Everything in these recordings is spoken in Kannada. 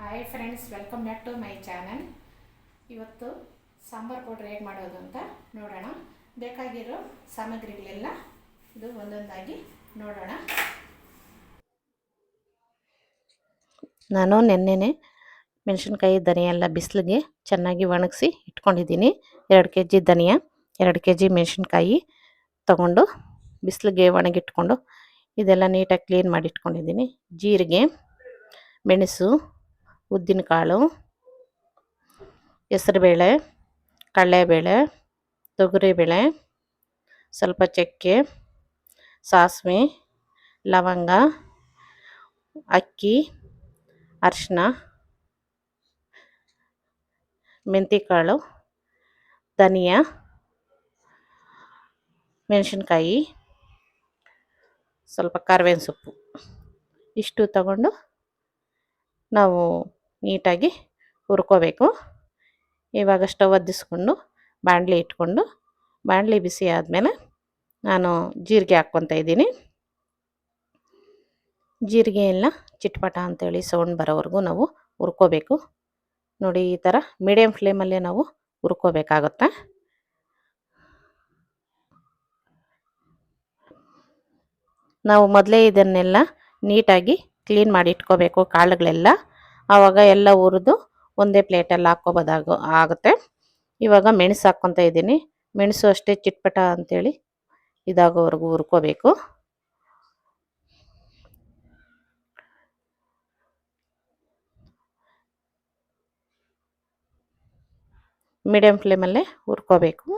Hi friends, welcome back to my channel. ಇವತ್ತು ಸಾಂಬಾರು ಪೌಡ್ರ್ ಹೇಗೆ ಮಾಡೋದು ಅಂತ ನೋಡೋಣ. ಬೇಕಾಗಿರೋ ಸಾಮಗ್ರಿಗಳೆಲ್ಲ ಇದು ಒಂದೊಂದಾಗಿ ನೋಡೋಣ. ನಾನು ನೆನ್ನೆನೆ ಮೆಣಸಿನ್ಕಾಯಿ ಧನಿಯ ಎಲ್ಲ ಬಿಸಿಲಿಗೆ ಚೆನ್ನಾಗಿ ಒಣಗಿಸಿ ಇಟ್ಕೊಂಡಿದ್ದೀನಿ. 2 kg ಧನಿಯಾ, 2 kg ಮೆಣಸಿನ್ಕಾಯಿ ತಗೊಂಡು ಬಿಸಿಲಿಗೆ ಒಣಗಿಟ್ಕೊಂಡು ಇದೆಲ್ಲ ನೀಟಾಗಿ ಕ್ಲೀನ್ ಮಾಡಿ ಇಟ್ಕೊಂಡಿದ್ದೀನಿ. ಜೀರಿಗೆ, ಮೆಣಸು, ಉದ್ದಿನಕಾಳು, ಹೆಸರುಬೇಳೆ, ಕಡಲೆಬೇಳೆ, ತೊಗರಿಬೇಳೆ, ಸ್ವಲ್ಪ ಚಕ್ಕೆ, ಸಾಸಿವೆ, ಲವಂಗ, ಅಕ್ಕಿ, ಅರಿಶಿನ, ಮೆಂತ್ಯಕಾಳು, ಧನಿಯಾ, ಮೆಣಸಿನ್ಕಾಯಿ, ಸ್ವಲ್ಪ ಕರಿಬೇವಿನ ಸೊಪ್ಪು ಇಷ್ಟು ತಗೊಂಡು ನಾವು ನೀಟಾಗಿ ಹುರ್ಕೋಬೇಕು. ಇವಾಗ ಸ್ಟವ್ ಹತ್ತಿಸ್ಕೊಂಡು ಬಾಣಲಿ ಇಟ್ಕೊಂಡು ಬಾಣಲಿ ಬಿಸಿ ಆದಮೇಲೆ ನಾನು ಜೀರಿಗೆ ಹಾಕ್ಕೊತಾ ಇದ್ದೀನಿ. ಜೀರಿಗೆ ಎಲ್ಲ ಚಿಟ್ಪಟ ಅಂತೇಳಿ ಸೌಂಡ್ ಬರೋವರೆಗೂ ನಾವು ಹುರ್ಕೋಬೇಕು. ನೋಡಿ, ಈ ಥರ ಮೀಡಿಯಮ್ ಫ್ಲೇಮಲ್ಲೇ ನಾವು ಹುರ್ಕೋಬೇಕಾಗುತ್ತೆ. ನಾವು ಮೊದಲೇ ಇದನ್ನೆಲ್ಲ ನೀಟಾಗಿ ಕ್ಲೀನ್ ಮಾಡಿ ಇಟ್ಕೋಬೇಕು ಕಾಳುಗಳೆಲ್ಲ. ಆವಾಗ ಎಲ್ಲ ಹುರಿದು ಒಂದೇ ಪ್ಲೇಟಲ್ಲಿ ಆಗುತ್ತೆ. ಇವಾಗ ಮೆಣಸು ಹಾಕ್ಕೊತಾ ಇದ್ದೀನಿ. ಮೆಣಸು ಅಷ್ಟೇ ಚಿಟ್ಪಟ ಅಂತೇಳಿ ಇದಾಗೋವರೆಗೂ ಹುರ್ಕೋಬೇಕು. ಮೀಡಿಯಮ್ ಫ್ಲೇಮಲ್ಲೇ ಹುರ್ಕೋಬೇಕು.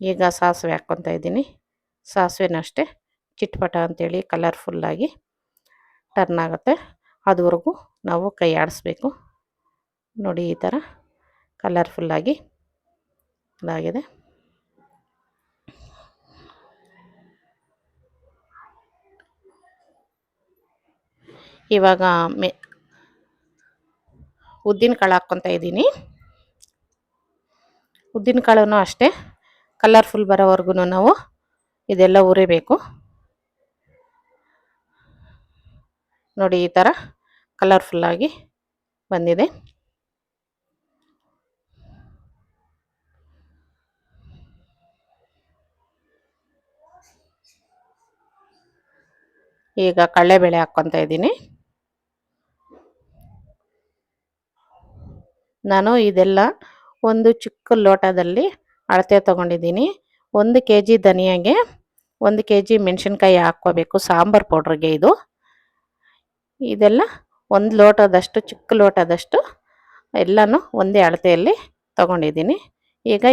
ಈಗ ಸಾಸಿವೆ ಹಾಕ್ಕೊತಾ ಇದ್ದೀನಿ. ಸಾಸಿವೆನೂ ಅಷ್ಟೇ ಚಿಟ್ಪಟ ಅಂತೇಳಿ ಕಲರ್ಫುಲ್ಲಾಗಿ ಟರ್ನ್ ಆಗುತ್ತೆ. ಅದುವರೆಗೂ ನಾವು ಕೈ ಆಡಿಸ್ಬೇಕು. ನೋಡಿ, ಈ ಥರ ಕಲರ್ಫುಲ್ಲಾಗಿ ಇದಾಗಿದೆ. ಇವಾಗ ಉದ್ದಿನಕಾಳು ಹಾಕ್ಕೊತಾ ಇದ್ದೀನಿ. ಉದ್ದಿನಕಾಳನ್ನು ಅಷ್ಟೇ ಕಲರ್ಫುಲ್ ಬರೋವರೆಗೂ ನಾವು ಇದೆಲ್ಲ ಹುರಿಬೇಕು. ನೋಡಿ, ಈ ಥರ ಕಲರ್ಫುಲ್ಲಾಗಿ ಬಂದಿದೆ. ಈಗ ಕಡಲೆಬೇಳೆ ಹಾಕ್ಕೊತಾ ಇದ್ದೀನಿ. ನಾನು ಇದೆಲ್ಲ ಒಂದು ಚಿಕ್ಕ ಲೋಟದಲ್ಲಿ ಅಳತೆ ತೊಗೊಂಡಿದ್ದೀನಿ. 1 kg ಧನಿಯಾಗೆ 1 kg ಮೆಣಸಿನ್ಕಾಯಿ ಹಾಕ್ಕೋಬೇಕು ಸಾಂಬಾರು ಪೌಡ್ರಿಗೆ. ಇದೆಲ್ಲ 1 ಲೋಟದಷ್ಟು, ಚಿಕ್ಕ ಲೋಟದಷ್ಟು ಎಲ್ಲನೂ ಒಂದೇ ಅಳತೆಯಲ್ಲಿ ತೊಗೊಂಡಿದ್ದೀನಿ. ಈಗ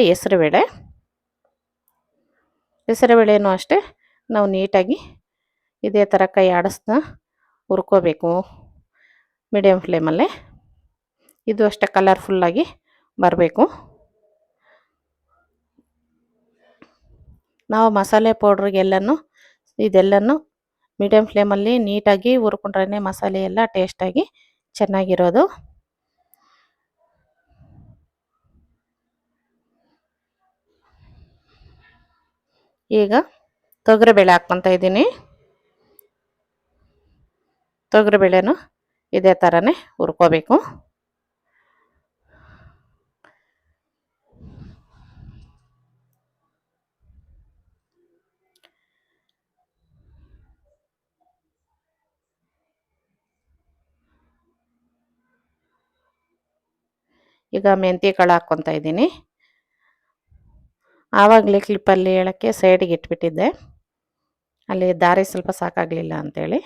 ಹೆಸರುಬೇಳೆನೂ ಅಷ್ಟೇ ನಾವು ನೀಟಾಗಿ ಇದೇ ಥರ ಕೈ ಆಡಿಸ್ತಾ ಹುರ್ಕೋಬೇಕು ಮೀಡಿಯಮ್ ಫ್ಲೇಮಲ್ಲೇ. ಇದು ಅಷ್ಟೇ ಕಲರ್ಫುಲ್ಲಾಗಿ ಬರಬೇಕು. ನಾವು ಮಸಾಲೆ ಪೌಡ್ರಿಗೆಲ್ಲನೂ ಇದೆಲ್ಲನೂ ಮೀಡಿಯಮ್ ಫ್ಲೇಮಲ್ಲಿ ನೀಟಾಗಿ ಹುರ್ಕೊಂಡ್ರೆ ಮಸಾಲೆ ಎಲ್ಲ ಟೇಸ್ಟಾಗಿ ಚೆನ್ನಾಗಿರೋದು. ಈಗ ತೊಗರಿಬೇಳೆ ಹಾಕ್ಕೊತಾ ಇದ್ದೀನಿ. ತೊಗರಿಬೇಳೆನೂ ಇದೇ ಥರನೇ ಹುರ್ಕೋಬೇಕು. ಈಗ ಮೆಂತ್ಯಕಾಳು ಹಾಕ್ಕೊತಾ ಇದ್ದೀನಿ. ಆವಾಗಲೇ ಕ್ಲಿಪ್ಪಲ್ಲಿ ಹೇಳೋಕ್ಕೆ ಸೈಡಿಗೆ ಇಟ್ಬಿಟ್ಟಿದ್ದೆ, ಅಲ್ಲಿ ದಾರಿ ಸ್ವಲ್ಪ ಸಾಕಾಗಲಿಲ್ಲ ಅಂಥೇಳಿ.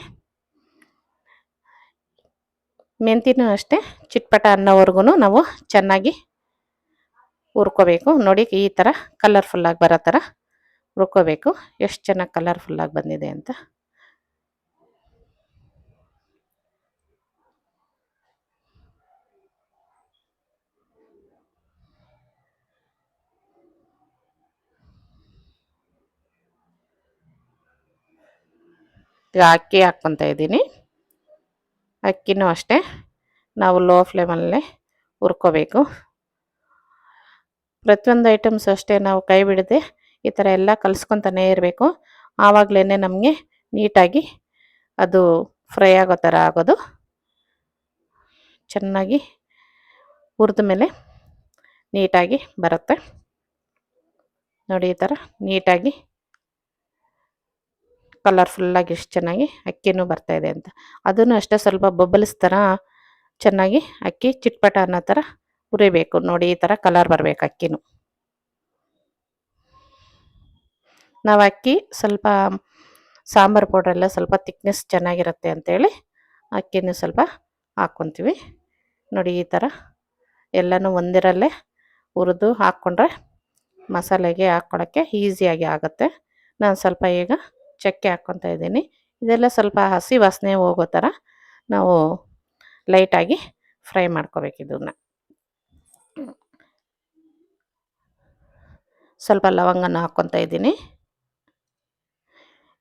ಮೆಂತ್ಯನೂ ಅಷ್ಟೇ ಚಿಟ್ಪಟ ಅನ್ನೋವರೆಗೂ ನಾವು ಚೆನ್ನಾಗಿ ಹುರ್ಕೋಬೇಕು. ನೋಡಿ, ಈ ಥರ ಕಲರ್ಫುಲ್ಲಾಗಿ ಬರೋ ಥರ ಹುರ್ಕೋಬೇಕು. ಎಷ್ಟು ಚೆನ್ನಾಗಿ ಕಲರ್ಫುಲ್ಲಾಗಿ ಬಂದಿದೆ ಅಂತ. ಈಗ ಅಕ್ಕಿ ಹಾಕ್ಕೊತಾ ಇದ್ದೀನಿ. ಅಕ್ಕಿನೂ ಅಷ್ಟೇ ನಾವು ಲೋ ಫ್ಲೇಮಲ್ಲೇ ಹುರ್ಕೋಬೇಕು. ಪ್ರತಿಯೊಂದು ಐಟಮ್ಸ್ ಅಷ್ಟೇ ನಾವು ಕೈ ಬಿಡದೆ ಈ ಥರ ಎಲ್ಲ ಕಲಿಸ್ಕೊತಾನೇ ಇರಬೇಕು. ಆವಾಗಲೇ ನಮಗೆ ನೀಟಾಗಿ ಅದು ಫ್ರೈ ಆಗೋ ಥರ ಆಗೋದು. ಚೆನ್ನಾಗಿ ಹುರಿದ ಮೇಲೆ ನೀಟಾಗಿ ಬರುತ್ತೆ ನೋಡಿ. ಈ ಥರ ನೀಟಾಗಿ ಕಲರ್ಫುಲ್ಲಾಗಿ ಎಷ್ಟು ಚೆನ್ನಾಗಿ ಅಕ್ಕಿನೂ ಬರ್ತಾಯಿದೆ ಅಂತ. ಅದನ್ನು ಅಷ್ಟೇ ಸ್ವಲ್ಪ ಬಬಲ್ಸ್ ಥರ ಚೆನ್ನಾಗಿ ಅಕ್ಕಿ ಚಿಟ್ಪಟ ಅನ್ನೋ ಥರ ಹುರಿಬೇಕು ನೋಡಿ. ಈ ಥರ ಕಲರ್ ಬರಬೇಕು ಅಕ್ಕಿನೂ. ನಾವು ಅಕ್ಕಿ ಸ್ವಲ್ಪ ಸಾಂಬಾರು ಪೌಡ್ರೆಲ್ಲ ಸ್ವಲ್ಪ ತಿಕ್ನೆಸ್ ಚೆನ್ನಾಗಿರುತ್ತೆ ಅಂಥೇಳಿ ಅಕ್ಕಿನೂ ಸ್ವಲ್ಪ ಹಾಕ್ಕೊತೀವಿ ನೋಡಿ. ಈ ಥರ ಎಲ್ಲನೂ ಒಂದಿರಲ್ಲೇ ಹುರಿದು ಹಾಕ್ಕೊಂಡ್ರೆ ಮಸಾಲೆಗೆ ಹಾಕ್ಕೊಳ್ಳೋಕ್ಕೆ ಈಸಿಯಾಗಿ ಆಗುತ್ತೆ. ನಾನು ಸ್ವಲ್ಪ ಈಗ ಚಕ್ಕೆ ಹಾಕ್ಕೊತಾ ಇದ್ದೀನಿ. ಇದೆಲ್ಲ ಸ್ವಲ್ಪ ಹಸಿ ವಾಸನೆ ಹೋಗೋ ಥರ ನಾವು ಲೈಟಾಗಿ ಫ್ರೈ ಮಾಡ್ಕೋಬೇಕು. ಇದನ್ನು ಸ್ವಲ್ಪ ಲವಂಗನ ಹಾಕ್ಕೊತಾ ಇದ್ದೀನಿ.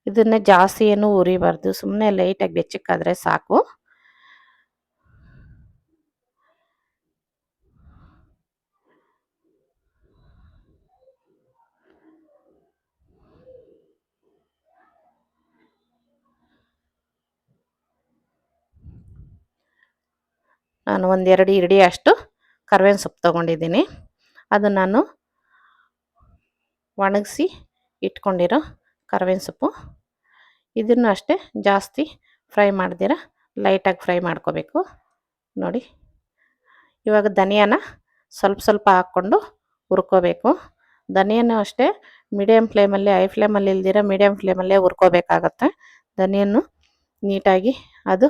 ಇದನ್ನು ಜಾಸ್ತಿ ಏನು ಉರಿಬಾರ್ದು, ಸುಮ್ಮನೆ ಲೈಟಾಗಿ ಬೆಚ್ಚಕ್ಕಾದರೆ ಸಾಕು. ನಾನು ಒಂದೆರಡು ಇರಡಿ ಅಷ್ಟು ಕರ್ಬೇವಿನ ಸೊಪ್ಪು ತೊಗೊಂಡಿದ್ದೀನಿ. ಅದು ನಾನು ಒಣಗಿಸಿ ಇಟ್ಕೊಂಡಿರೋ ಕರ್ಬೇವಿನ ಸೊಪ್ಪು. ಇದನ್ನು ಅಷ್ಟೇ ಜಾಸ್ತಿ ಫ್ರೈ ಮಾಡ್ದಿರ ಲೈಟಾಗಿ ಫ್ರೈ ಮಾಡ್ಕೋಬೇಕು ನೋಡಿ. ಇವಾಗ ಧನಿಯಾನ ಸ್ವಲ್ಪ ಸ್ವಲ್ಪ ಹಾಕ್ಕೊಂಡು ಹುರ್ಕೋಬೇಕು. ಧನಿಯನ್ನು ಅಷ್ಟೇ ಮೀಡಿಯಮ್ ಫ್ಲೇಮಲ್ಲಿ, ಹೈ ಫ್ಲೇಮಲ್ಲಿ ಇಲ್ದಿರ ಮೀಡಿಯಮ್ ಫ್ಲೇಮಲ್ಲೇ ಹುರ್ಕೋಬೇಕಾಗತ್ತೆ. ಧನಿಯನ್ನು ನೀಟಾಗಿ ಅದು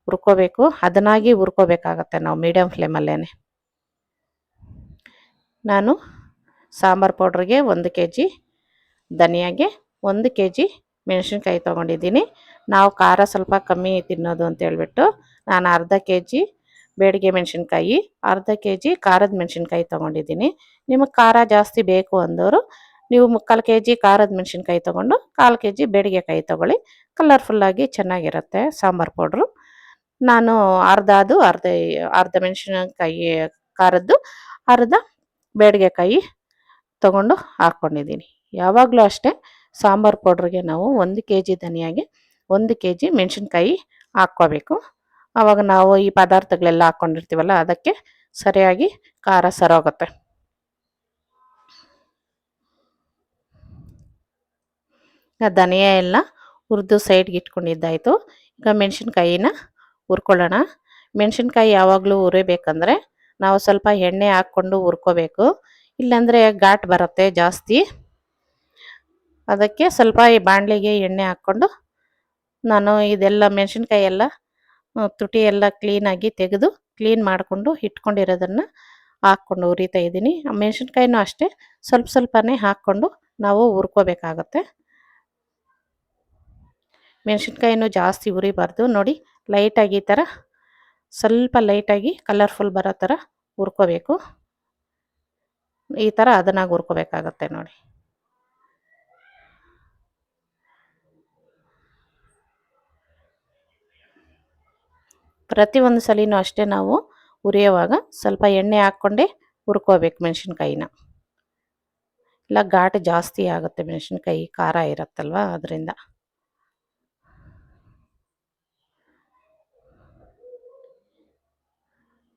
ಹುರ್ಕೋಬೇಕು, ಹದನಾಗಿ ಹುರ್ಕೋಬೇಕಾಗತ್ತೆ ನಾವು ಮೀಡಿಯಮ್ ಫ್ಲೇಮಲ್ಲೇ. ನಾನು ಸಾಂಬಾರು ಪೌಡ್ರಿಗೆ 1 kg, ಧನಿಯಾಗೆ 1 kg ಮೆಣಸಿನ್ಕಾಯಿ ತೊಗೊಂಡಿದ್ದೀನಿ. ನಾವು ಖಾರ ಸ್ವಲ್ಪ ಕಮ್ಮಿ ತಿನ್ನೋದು ಅಂತೇಳ್ಬಿಟ್ಟು ನಾನು ಅರ್ಧ kg ಬೇಡಿಗೆ ಮೆಣಸಿನ್ಕಾಯಿ, ಅರ್ಧ kg ಖಾರದ ಮೆಣಸಿನ್ಕಾಯಿ ತೊಗೊಂಡಿದ್ದೀನಿ. ನಿಮಗೆ ಖಾರ ಜಾಸ್ತಿ ಬೇಕು ಅಂದವರು ನೀವು 3/4 kg ಖಾರದ ಮೆಣಸಿನ್ಕಾಯಿ ತೊಗೊಂಡು 1/4 kg ಬೇಡಿಗೆಕಾಯಿ ತೊಗೊಳ್ಳಿ. ಕಲರ್ಫುಲ್ಲಾಗಿ ಚೆನ್ನಾಗಿರುತ್ತೆ ಸಾಂಬಾರು ಪೌಡ್ರು. ನಾನು ಅರ್ಧ ಮೆಣಸಿನಕಾಯಿ ಖಾರದ್ದು, ಅರ್ಧ ಬೇಡಿಗೆಕಾಯಿ ತೊಗೊಂಡು ಹಾಕ್ಕೊಂಡಿದ್ದೀನಿ. ಯಾವಾಗಲೂ ಅಷ್ಟೇ ಸಾಂಬಾರು ಪೌಡ್ರಿಗೆ ನಾವು 1 kg ಧನಿಯಾಗೆ 1 kg ಮೆಣಸಿನ್ಕಾಯಿ ಹಾಕ್ಕೋಬೇಕು. ಆವಾಗ ನಾವು ಈ ಪದಾರ್ಥಗಳೆಲ್ಲ ಹಾಕ್ಕೊಂಡಿರ್ತೀವಲ್ಲ ಅದಕ್ಕೆ ಸರಿಯಾಗಿ ಖಾರ ಸರೋಗುತ್ತೆ. ಧನಿಯಾ ಎಲ್ಲ ಹುರಿದು ಸೈಡ್ಗೆ ಇಟ್ಕೊಂಡಿದ್ದಾಯಿತು. ಈಗ ಮೆಣಸಿನ್ಕಾಯಿನ ಹುರ್ಕೊಳ್ಳೋಣ. ಮೆಣಸಿನ್ಕಾಯಿ ಯಾವಾಗಲೂ ಹುರಿಬೇಕಂದ್ರೆ ನಾವು ಸ್ವಲ್ಪ ಎಣ್ಣೆ ಹಾಕ್ಕೊಂಡು ಹುರ್ಕೋಬೇಕು, ಇಲ್ಲಾಂದರೆ ಘಾಟ್ ಬರುತ್ತೆ ಜಾಸ್ತಿ. ಅದಕ್ಕೆ ಸ್ವಲ್ಪ ಈ ಬಾಣಲಿಗೆ ಎಣ್ಣೆ ಹಾಕ್ಕೊಂಡು ನಾನು ಇದೆಲ್ಲ ಮೆಣಸಿನ್ಕಾಯಿ ಎಲ್ಲ ತುಟಿ ಎಲ್ಲ ಕ್ಲೀನಾಗಿ ತೆಗೆದು ಕ್ಲೀನ್ ಮಾಡಿಕೊಂಡು ಇಟ್ಕೊಂಡಿರೋದನ್ನು ಹಾಕ್ಕೊಂಡು ಹುರಿತಾ ಇದ್ದೀನಿ. ಮೆಣಸಿನ್ಕಾಯಿನೂ ಅಷ್ಟೇ ಸ್ವಲ್ಪ ಸ್ವಲ್ಪನೇ ಹಾಕ್ಕೊಂಡು ನಾವು ಹುರ್ಕೋಬೇಕಾಗತ್ತೆ. ಮೆಣಸಿನ್ಕಾಯಿನೂ ಜಾಸ್ತಿ ಹುರಿಬಾರ್ದು ನೋಡಿ. ಲೈಟಾಗಿ ಈ ಥರ ಸ್ವಲ್ಪ ಲೈಟಾಗಿ ಕಲರ್ಫುಲ್ ಬರೋ ಥರ ಹುರ್ಕೋಬೇಕು. ಈ ಥರ ಅದನ್ನಾಗಿ ಹುರ್ಕೋಬೇಕಾಗತ್ತೆ ನೋಡಿ. ಪ್ರತಿಯೊಂದು ಸಲಿನೂ ಅಷ್ಟೇ ನಾವು ಹುರಿಯೋವಾಗ ಸ್ವಲ್ಪ ಎಣ್ಣೆ ಹಾಕ್ಕೊಂಡೇ ಹುರ್ಕೋಬೇಕು ಮೆಣಸಿನ್ಕಾಯಿನ. ಇಲ್ಲ ಘಾಟ್ ಜಾಸ್ತಿ ಆಗುತ್ತೆ, ಮೆಣಸಿನ್ಕಾಯಿ ಖಾರ ಇರುತ್ತಲ್ವ ಅದರಿಂದ.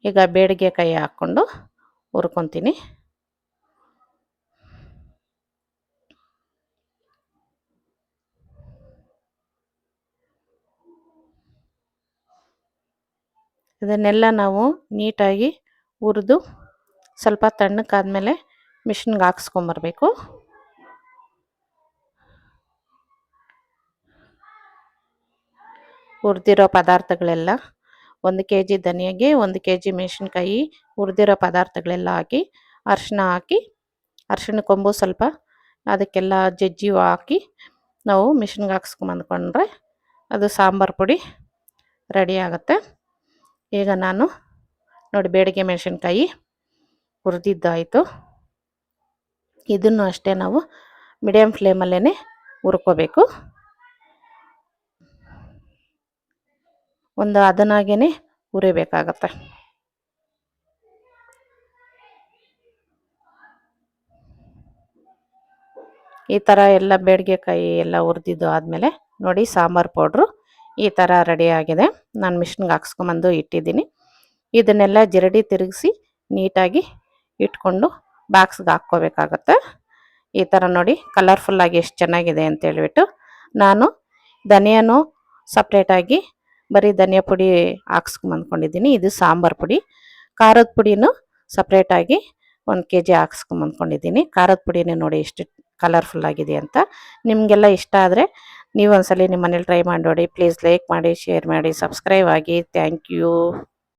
ಈಗ ಬೇಡಿಗೆಕಾಯಿ ಹಾಕ್ಕೊಂಡು ಹುರ್ಕೊತೀನಿ. ಇದನ್ನೆಲ್ಲ ನಾವು ನೀಟಾಗಿ ಹುರಿದು ಸ್ವಲ್ಪ ತಣ್ಣಕ್ಕಾದ್ಮೇಲೆ ಮಿಷಿನ್ಗೆ ಹಾಕ್ಸ್ಕೊಂಬರ್ಬೇಕು. ಹುರಿದಿರೋ ಪದಾರ್ಥಗಳೆಲ್ಲ 1 kg ಧನಿಯಾಗೆ 1 kg ಮೆಣಸಿನ್ಕಾಯಿ ಹುರಿದಿರೋ ಪದಾರ್ಥಗಳೆಲ್ಲ ಹಾಕಿ ಅರಿಶಿನ ಹಾಕಿ, ಅರಿಶಿನ ಕೊಂಬು ಸ್ವಲ್ಪ ಅದಕ್ಕೆಲ್ಲ ಜಜ್ಜಿ ಹಾಕಿ ನಾವು ಮಿಷಿನ್ಗೆ ಹಾಕ್ಸ್ಕೊಂಬಂದ್ಕೊಂಡ್ರೆ ಅದು ಸಾಂಬಾರು ಪುಡಿ ರೆಡಿ ಆಗುತ್ತೆ. ಈಗ ನಾನು ನೋಡಿ ಬೇಡಿಗೆ ಮೆಣಸಿನ್ಕಾಯಿ ಹುರಿದಿದ್ದಾಯಿತು. ಇದನ್ನು ಅಷ್ಟೇ ನಾವು ಮೀಡಿಯಮ್ ಫ್ಲೇಮಲ್ಲೇ ಹುರ್ಕೋಬೇಕು. ಒಂದು ಅದನ್ನಾಗೇ ಹುರಿಬೇಕಾಗತ್ತೆ. ಈ ಥರ ಎಲ್ಲ ಬೇಡಿಗೆಕಾಯಿ ಎಲ್ಲ ಹುರಿದಿದ್ದು ಆದಮೇಲೆ ನೋಡಿ ಸಾಂಬಾರು ಪೌಡ್ರು ಈ ಥರ ರೆಡಿ ಆಗಿದೆ. ನಾನು ಮಿಷಿನ್ಗೆ ಹಾಕ್ಸ್ಕೊಂಬಂದು ಇಟ್ಟಿದ್ದೀನಿ. ಇದನ್ನೆಲ್ಲ ಜರಡಿ ತಿರುಗಿಸಿ ನೀಟಾಗಿ ಇಟ್ಕೊಂಡು ಬಾಕ್ಸ್ಗೆ ಹಾಕ್ಕೋಬೇಕಾಗತ್ತೆ. ಈ ಥರ ನೋಡಿ ಕಲರ್ಫುಲ್ಲಾಗಿ ಎಷ್ಟು ಚೆನ್ನಾಗಿದೆ ಅಂತ ಹೇಳ್ಬಿಟ್ಟು. ನಾನು ಧನಿಯಾನು ಸಪ್ರೇಟಾಗಿ ಬರೀ ಧನಿಯಾ ಪುಡಿ ಹಾಕ್ಸ್ಕೊಂಬಂದ್ಕೊಂಡಿದ್ದೀನಿ. ಇದು ಸಾಂಬಾರು ಪುಡಿ. ಖಾರದ ಪುಡಿನೂ ಸಪ್ರೇಟಾಗಿ 1 kg ಹಾಕ್ಸ್ಕೊಂಬಂದ್ಕೊಂಡಿದ್ದೀನಿ. ಖಾರದ ಪುಡಿನೇ ನೋಡಿ ಎಷ್ಟು ಕಲರ್ಫುಲ್ ಆಗಿದೆ ಅಂತ. ನಿಮಗೆಲ್ಲ ಇಷ್ಟ ಆದರೆ ನೀವು ಒಂದ್ಸಲಿ ನಿಮ್ಮ ಮನೇಲಿ ಟ್ರೈ ಮಾಡಿ ನೋಡಿ. ಪ್ಲೀಸ್ ಲೈಕ್ ಮಾಡಿ, ಶೇರ್ ಮಾಡಿ, ಸಬ್ಸ್ಕ್ರೈಬ್ ಆಗಿ. Thank you.